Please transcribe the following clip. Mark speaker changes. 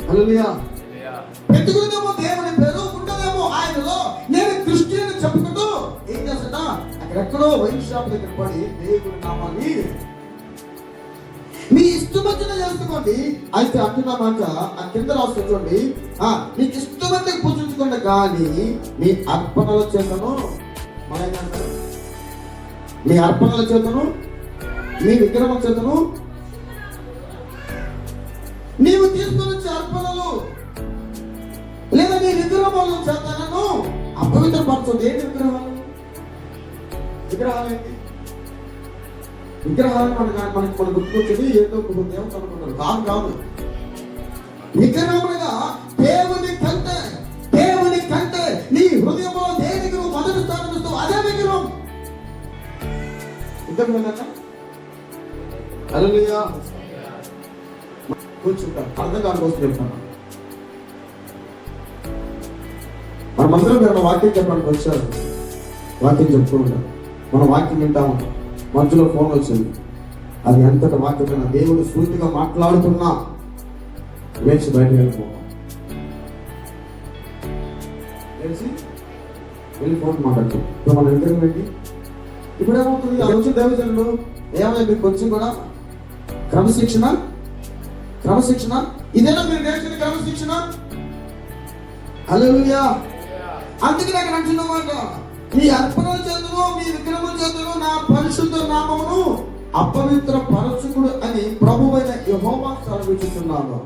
Speaker 1: హల్లెలూయా. పెట్టుకుందేమో దేవుని పేరు, ఉండదేమో ఆయనలో. నేను క్రిస్టియన్ చెప్పుకుంటూ ఏం చేస్తా, అక్కడెక్కడో వైన్ షాప్ దగ్గర పడి దేవుని నామాన్ని మీ ఇష్టం వచ్చిన చేసుకోండి. అయితే అంటున్నామాట ఆ కింద రాసుకొని చూడండి, మీకు ఇష్టమైతే పూజించుకోండి, కానీ మీ అర్పణల చేతను మీ అర్పణల చేతను మీ విగ్రహం చేతను నీవు తీసుకొని వచ్చే అర్పణలు లేదా నీ విగ్రహముల చేతనను అపవిత్రపరచండి. ఏంటి విగ్రహాలు? విగ్రహాలు ఏంటి? విగ్రహాలు మనకు గుర్తుకొచ్చేది ఏదో దేవత అనుకుంటారు. కాదు. విగ్రహములుగా దేవుని కంటే నీ హృదయంలో దేనికి నువ్వు మొదటి స్థానం ఇస్తావు, అదే విగ్రహం. విగ్రహం హల్లెలూయా. కూర్చుంటాం, అర్థం కాని చెప్తాను. మన మందిరం గారు వాక్యం చెప్పడానికి వచ్చారు, వాక్యం చెప్తూ ఉంటారు. మనం వాక్యం వింటా ఉంటాం, మధ్యలో ఫోన్ వచ్చింది. అది ఎంతటి వాక్యమైనా దేవుడు సూటిగా మాట్లాడుతున్నా వేసి బయటకు వెళ్ళిపోతాం, వెళ్ళి ఫోన్ మాట్లాడుతాం. ఇప్పుడు మన ఇంటర్వ్యూ పెట్టి ఇప్పుడు ఏమవుతుంది, ఆ వచ్చిన దేవజనులు ఏమైనా మీకు వచ్చి కూడా క్రమశిక్షణ ఇదేనా మీరు నేర్చుకునే క్రమశిక్షణ? హల్లెలూయా. అందుకే నాకు నచ్చిందన్నమాట, మీ అర్పణల చేతులు మీ విగ్రహముల చేతులు నా పరిశుద్ధ నామమును అపవిత్ర పరచుకుడు అని ప్రభువైన యెహోవా సెలవిస్తున్నాడు.